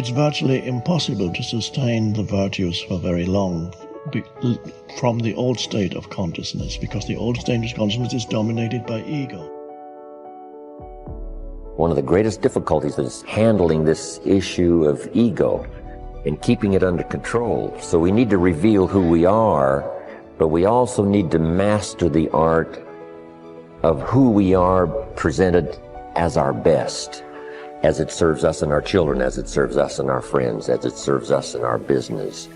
it's virtually impossible to sustain the virtues for very long from the old state of consciousness, because the old state of consciousness is dominated by ego. One of the greatest difficulties is handling this issue of ego and keeping it under control. So we need to reveal who we are, but we also need to master the art of who we are presented as our best, as it serves us and our children, as it serves us and our friends, as it serves us in our business.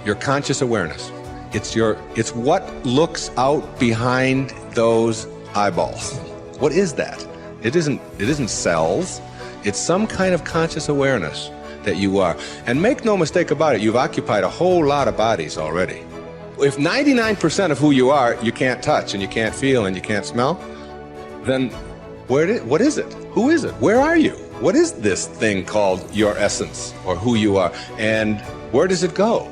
Your conscious awareness. It's what looks out behind those eyeballs. What is that? It isn't cells. It's some kind of conscious awareness that you are. And make no mistake about it, you've occupied a whole lot of bodies already. If 99% of who you are, you can't touch and you can't feel and you can't smell, then what is it? Who is it? Where are you? What is this thing called your essence, or who you are? And where does it go?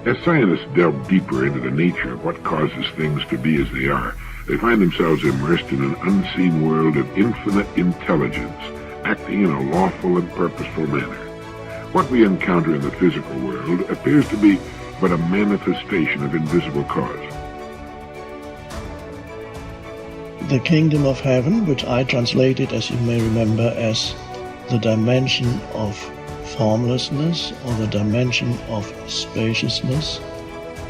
As scientists delve deeper into the nature of what causes things to be as they are, they find themselves immersed in an unseen world of infinite intelligence, acting in a lawful and purposeful manner. What we encounter in the physical world appears to be but a manifestation of invisible cause. The kingdom of heaven, which I translated, as you may remember, as the dimension of formlessness or the dimension of spaciousness,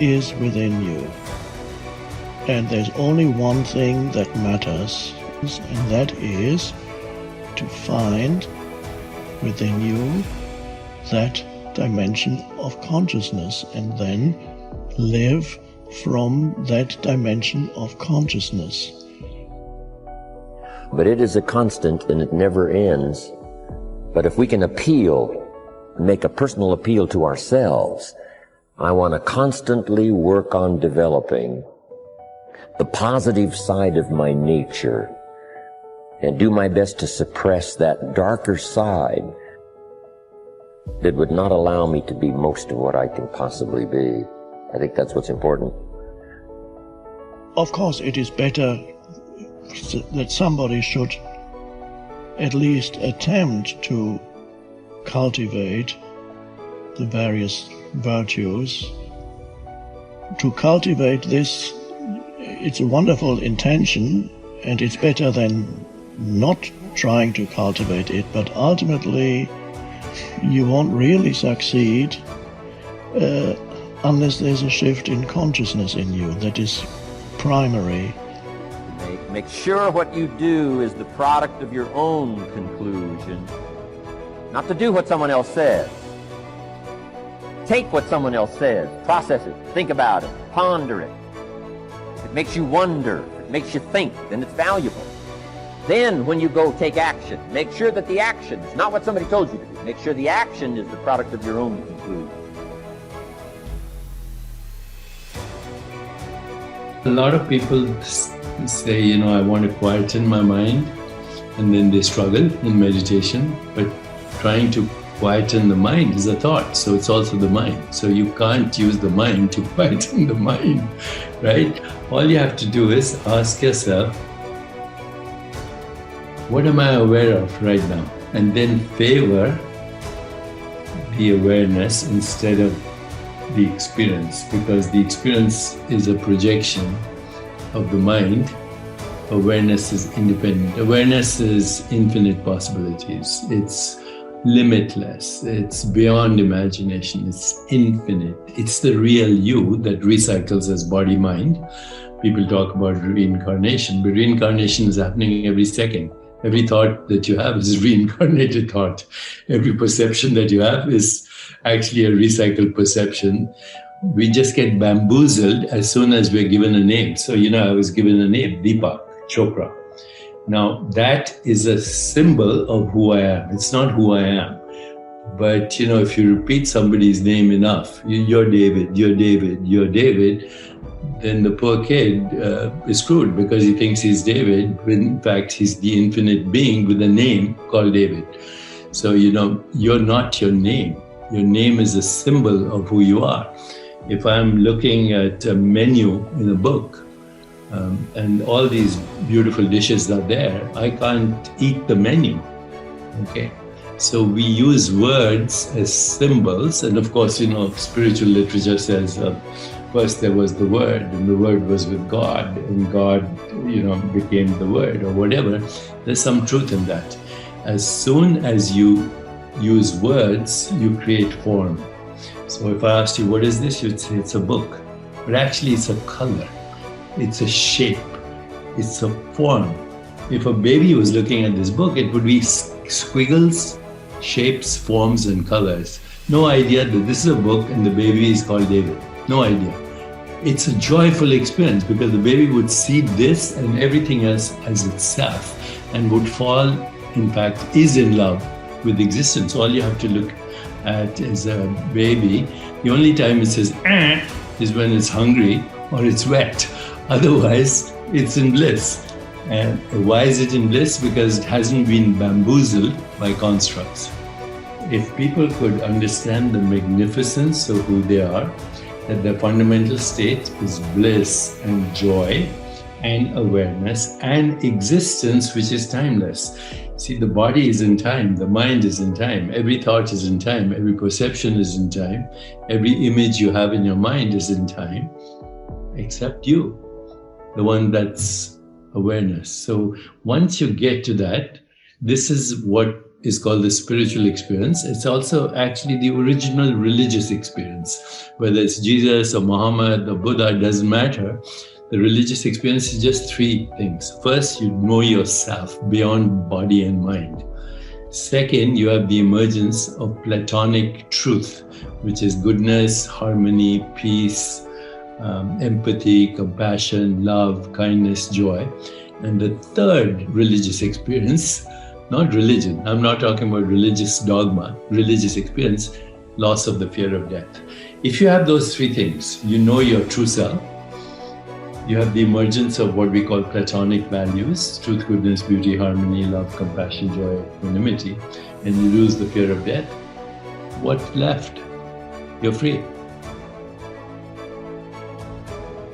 is within you. And there's only one thing that matters, and that is to find within you that dimension of consciousness and then live from that dimension of consciousness. But it is a constant and it never ends. But if we can make a personal appeal to ourselves, I want to constantly work on developing the positive side of my nature and do my best to suppress that darker side that would not allow me to be most of what I can possibly be. I think that's what's important. Of course, it is better that somebody should at least attempt to cultivate the various virtues. To cultivate this, it's a wonderful intention, and it's better than not trying to cultivate it, but ultimately you won't really succeed unless there's a shift in consciousness in you that is primary. Make sure what you do is the product of your own conclusion, not to do what someone else says. Take what someone else says, process it, think about it, ponder it. If it makes you wonder, if it makes you think, then it's valuable. Then when you go take action, make sure that the action is not what somebody told you to do. Make sure the action is the product of your own conclusion. A lot of people say, I want to quieten my mind, and then they struggle in meditation, but trying to quieten the mind is a thought, so it's also the mind. So you can't use the mind to quieten the mind, right? All you have to do is ask yourself, what am I aware of right now? And then favor the awareness instead of the experience, because the experience is a projection of the mind. Awareness is independent. Awareness is infinite possibilities. It's limitless. It's beyond imagination. It's infinite. It's the real you that recycles as body-mind. People talk about reincarnation, but reincarnation is happening every second. Every thought that you have is a reincarnated thought. Every perception that you have is actually a recycled perception. We just get bamboozled as soon as we're given a name. So, I was given a name, Deepak Chopra. Now, that is a symbol of who I am. It's not who I am. But, if you repeat somebody's name enough, you're David, you're David, you're David, then the poor kid is screwed because he thinks he's David, when in fact he's the infinite being with a name called David. So, you're not your name. Your name is a symbol of who you are. If I'm looking at a menu in a book, and all these beautiful dishes are there, I can't eat the menu. Okay. So we use words as symbols, and of course, spiritual literature says first there was the Word, and the Word was with God, and God, became the Word, or whatever. There's some truth in that. As soon as you use words, you create form. So if I asked you, what is this? You'd say it's a book. But actually it's a color. It's a shape. It's a form. If a baby was looking at this book, it would be squiggles, shapes, forms, and colors. No idea that this is a book and the baby is called David. No idea. It's a joyful experience because the baby would see this and everything else as itself and would fall, in fact, is in love with existence. All you have to look at is a baby. The only time it says is when it's hungry or it's wet. Otherwise, it's in bliss. And why is it in bliss? Because it hasn't been bamboozled by constructs. If people could understand the magnificence of who they are, that their fundamental state is bliss and joy and awareness and existence, which is timeless. See, the body is in time, the mind is in time, every thought is in time, every perception is in time, every image you have in your mind is in time, except you, the one that's awareness. So once you get to that, this is what is called the spiritual experience. It's also actually the original religious experience. Whether it's Jesus or Muhammad or Buddha, it doesn't matter. The religious experience is just three things. First, you know yourself beyond body and mind. Second, you have the emergence of Platonic truth, which is goodness, harmony, peace, empathy, compassion, love, kindness, joy. And the third religious experience, not religion, I'm not talking about religious dogma, religious experience, loss of the fear of death. If you have those three things, you know your true self, you have the emergence of what we call Platonic values, truth, goodness, beauty, harmony, love, compassion, joy, equanimity, and you lose the fear of death, what's left? You're free.